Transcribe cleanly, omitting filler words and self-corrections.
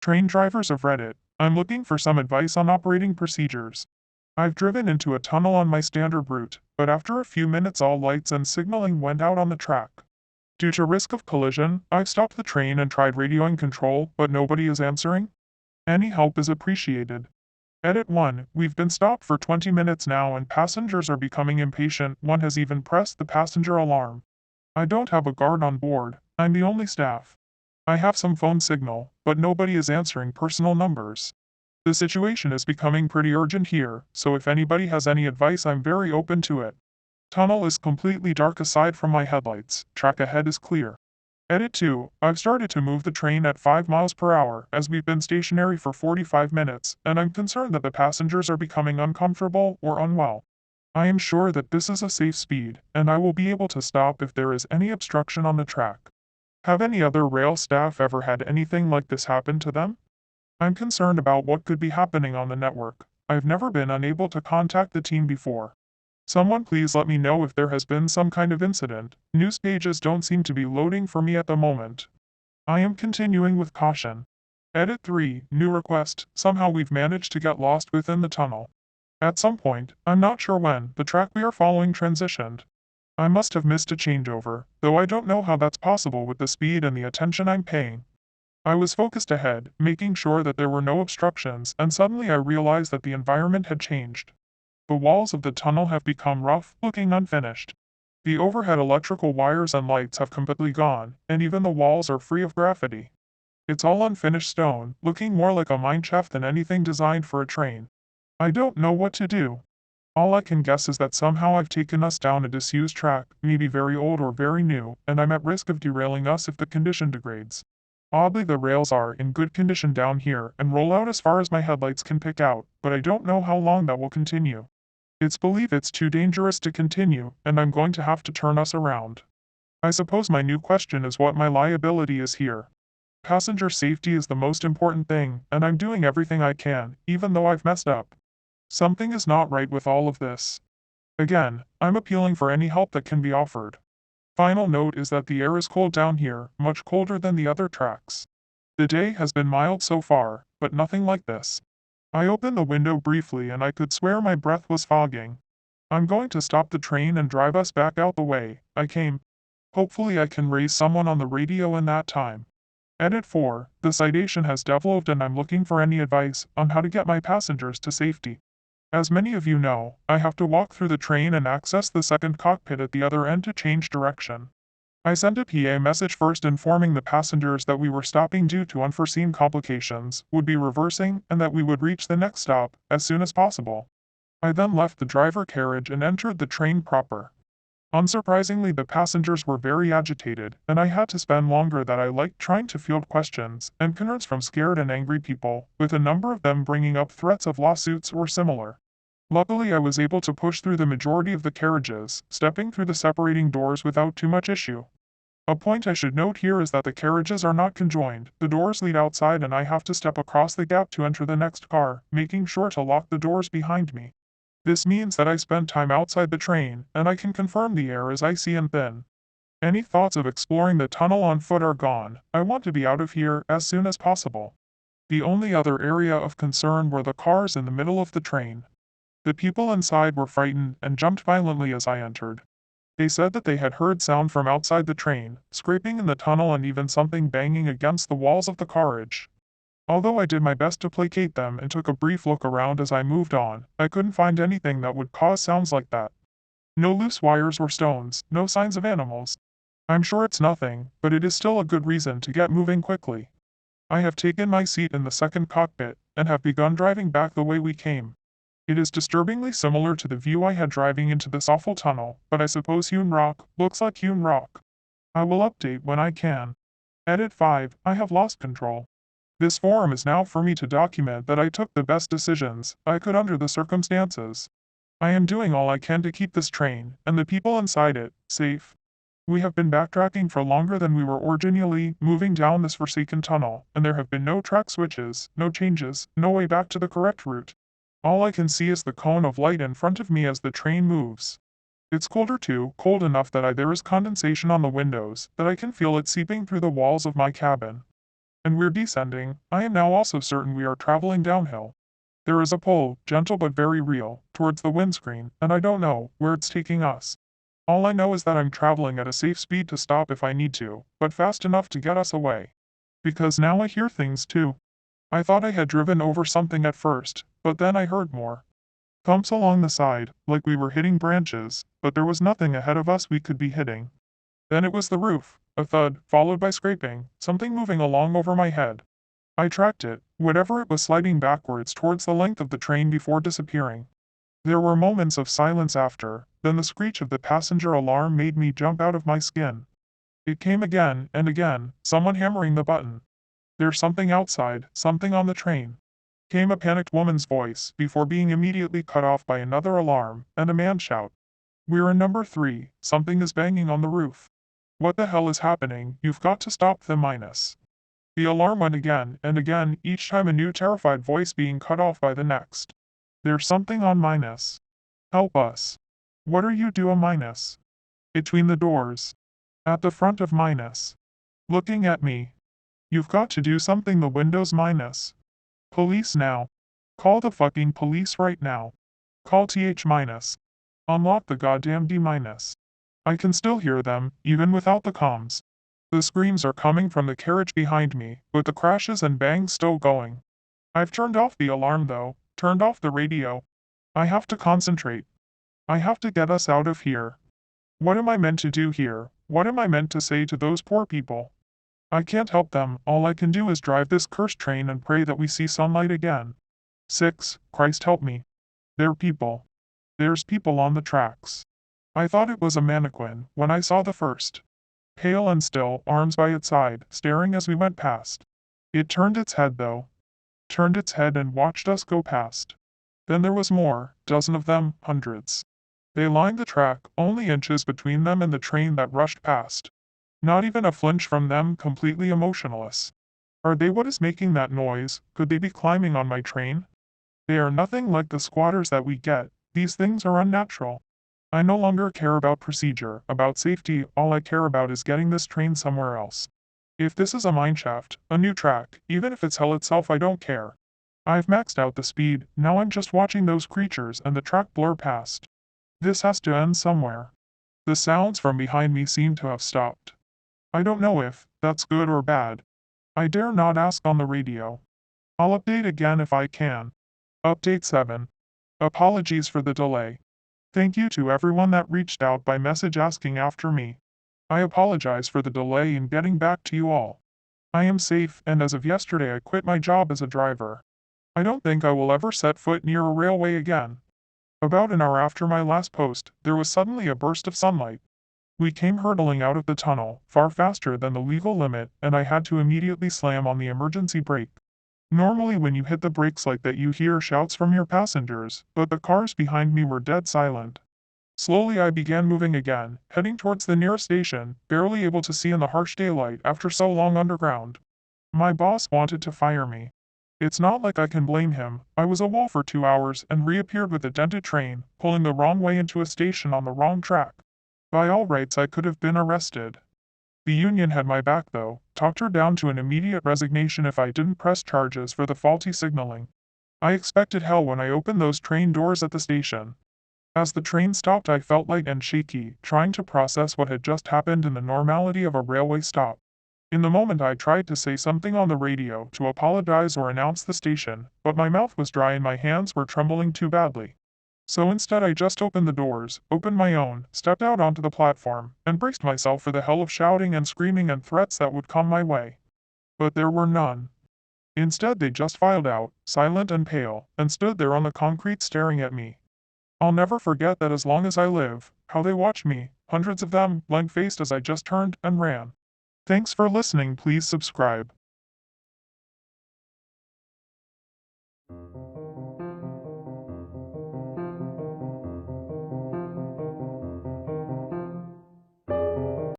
Train drivers of Reddit. I'm looking for some advice on operating procedures. I've driven into a tunnel on my standard route, but after a few minutes all lights and signaling went out on the track. Due to risk of collision, I've stopped the train and tried radioing control, but nobody is answering. Any help is appreciated. Edit 1. We've been stopped for 20 minutes now and passengers are becoming impatient. One has even pressed the passenger alarm. I don't have a guard on board. I'm the only staff. I have some phone signal, but nobody is answering personal numbers. The situation is becoming pretty urgent here, so if anybody has any advice I'm very open to it. Tunnel is completely dark aside from my headlights. Track ahead is clear. Edit 2. I've started to move the train at 5 miles per hour as we've been stationary for 45 minutes, and I'm concerned that the passengers are becoming uncomfortable or unwell. I am sure that this is a safe speed, and I will be able to stop if there is any obstruction on the track. Have any other rail staff ever had anything like this happen to them? I'm concerned about what could be happening on the network. I've never been unable to contact the team before. Someone please let me know if there has been some kind of incident. News pages don't seem to be loading for me at the moment. I am continuing with caution. Edit 3. New request. Somehow we've managed to get lost within the tunnel. At some point, I'm not sure when, the track we are following transitioned. I must have missed a changeover, though I don't know how that's possible with the speed and the attention I'm paying. I was focused ahead, making sure that there were no obstructions, and suddenly I realized that the environment had changed. The walls of the tunnel have become rough, looking unfinished. The overhead electrical wires and lights have completely gone, and even the walls are free of graffiti. It's all unfinished stone, looking more like a mine shaft than anything designed for a train. I don't know what to do. All I can guess is that somehow I've taken us down a disused track, maybe very old or very new, and I'm at risk of derailing us if the condition degrades. Oddly the rails are in good condition down here and roll out as far as my headlights can pick out, but I don't know how long that will continue. It's believed it's too dangerous to continue, and I'm going to have to turn us around. I suppose my new question is what my liability is here. Passenger safety is the most important thing, and I'm doing everything I can, even though I've messed up. Something is not right with all of this. Again, I'm appealing for any help that can be offered. Final note is that the air is cold down here, much colder than the other tracks. The day has been mild so far, but nothing like this. I opened the window briefly and I could swear my breath was fogging. I'm going to stop the train and drive us back out the way I came. Hopefully I can raise someone on the radio in that time. Edit 4. The citation has developed and I'm looking for any advice on how to get my passengers to safety. As many of you know, I have to walk through the train and access the second cockpit at the other end to change direction. I sent a PA message first informing the passengers that we were stopping due to unforeseen complications, would be reversing, and that we would reach the next stop as soon as possible. I then left the driver carriage and entered the train proper. Unsurprisingly, the passengers were very agitated, and I had to spend longer than I liked trying to field questions and concerns from scared and angry people, with a number of them bringing up threats of lawsuits or similar. Luckily I was able to push through the majority of the carriages, stepping through the separating doors without too much issue. A point I should note here is that the carriages are not conjoined, the doors lead outside and I have to step across the gap to enter the next car, making sure to lock the doors behind me. This means that I spend time outside the train, and I can confirm the air is icy and thin. Any thoughts of exploring the tunnel on foot are gone. I want to be out of here as soon as possible. The only other area of concern were the cars in the middle of the train. The people inside were frightened and jumped violently as I entered. They said that they had heard sound from outside the train, scraping in the tunnel and even something banging against the walls of the carriage. Although I did my best to placate them and took a brief look around as I moved on, I couldn't find anything that would cause sounds like that. No loose wires or stones, no signs of animals. I'm sure it's nothing, but it is still a good reason to get moving quickly. I have taken my seat in the second cockpit, and have begun driving back the way we came. It is disturbingly similar to the view I had driving into this awful tunnel, but I suppose hewn rock looks like hewn rock. I will update when I can. Edit 5. I have lost control. This forum is now for me to document that I took the best decisions I could under the circumstances. I am doing all I can to keep this train, and the people inside it, safe. We have been backtracking for longer than we were originally moving down this forsaken tunnel, and there have been no track switches, no changes, no way back to the correct route. All I can see is the cone of light in front of me as the train moves. It's colder too, cold enough that there is condensation on the windows, that I can feel it seeping through the walls of my cabin. And we're descending. I am now also certain we are traveling downhill. There is a pull, gentle but very real, towards the windscreen, and I don't know where it's taking us. All I know is that I'm traveling at a safe speed to stop if I need to, but fast enough to get us away. Because now I hear things too. I thought I had driven over something at first, but then I heard more. Thumps along the side, like we were hitting branches, but there was nothing ahead of us we could be hitting. Then it was the roof, a thud, followed by scraping, something moving along over my head. I tracked it, whatever it was sliding backwards towards the length of the train before disappearing. There were moments of silence after, then the screech of the passenger alarm made me jump out of my skin. It came again and again, someone hammering the button. There's something outside, something on the train. Came a panicked woman's voice, before being immediately cut off by another alarm, and a man shout. We're in number 3, something is banging on the roof. What the hell is happening? You've got to stop them minus. The alarm went again and again, each time a new terrified voice being cut off by the next. There's something on minus. Help us. What are you doing minus? Between the doors. At the front of minus. Looking at me. You've got to do something, the windows minus. Police now. Call the fucking police right now. Call TH minus. Unlock the goddamn D minus. I can still hear them, even without the comms. The screams are coming from the carriage behind me, with the crashes and bangs still going. I've turned off the alarm though, turned off the radio. I have to concentrate. I have to get us out of here. What am I meant to do here? What am I meant to say to those poor people? I can't help them, all I can do is drive this cursed train and pray that we see sunlight again. 6. Christ help me. They're people. There's people on the tracks. I thought it was a mannequin when I saw the first. Pale and still, arms by its side, staring as we went past. It turned its head though. Turned its head and watched us go past. Then there was more, dozen of them, hundreds. They lined the track, only inches between them and the train that rushed past. Not even a flinch from them, completely emotionless. Are they what is making that noise? Could they be climbing on my train? They are nothing like the squatters that we get. These things are unnatural. I no longer care about procedure, about safety, all I care about is getting this train somewhere else. If this is a mineshaft, a new track, even if it's hell itself, I don't care. I've maxed out the speed, now I'm just watching those creatures and the track blur past. This has to end somewhere. The sounds from behind me seem to have stopped. I don't know if that's good or bad. I dare not ask on the radio. I'll update again if I can. Update 7. Apologies for the delay. Thank you to everyone that reached out by message asking after me. I apologize for the delay in getting back to you all. I am safe, and as of yesterday I quit my job as a driver. I don't think I will ever set foot near a railway again. About an hour after my last post, there was suddenly a burst of sunlight. We came hurtling out of the tunnel, far faster than the legal limit, and I had to immediately slam on the emergency brake. Normally when you hit the brakes like that you hear shouts from your passengers, but the cars behind me were dead silent. Slowly I began moving again, heading towards the nearest station, barely able to see in the harsh daylight after so long underground. My boss wanted to fire me. It's not like I can blame him. I was a wall for 2 hours and reappeared with a dented train, pulling the wrong way into a station on the wrong track. By all rights I could have been arrested. The union had my back though, talked her down to an immediate resignation if I didn't press charges for the faulty signaling. I expected hell when I opened those train doors at the station. As the train stopped I felt light and shaky, trying to process what had just happened in the normality of a railway stop. In the moment I tried to say something on the radio to apologize or announce the station, but my mouth was dry and my hands were trembling too badly. So instead I just opened the doors, opened my own, stepped out onto the platform, and braced myself for the hell of shouting and screaming and threats that would come my way. But there were none. Instead they just filed out, silent and pale, and stood there on the concrete staring at me. I'll never forget that as long as I live, how they watched me, hundreds of them, blank-faced as I just turned and ran. Thanks for listening, please subscribe.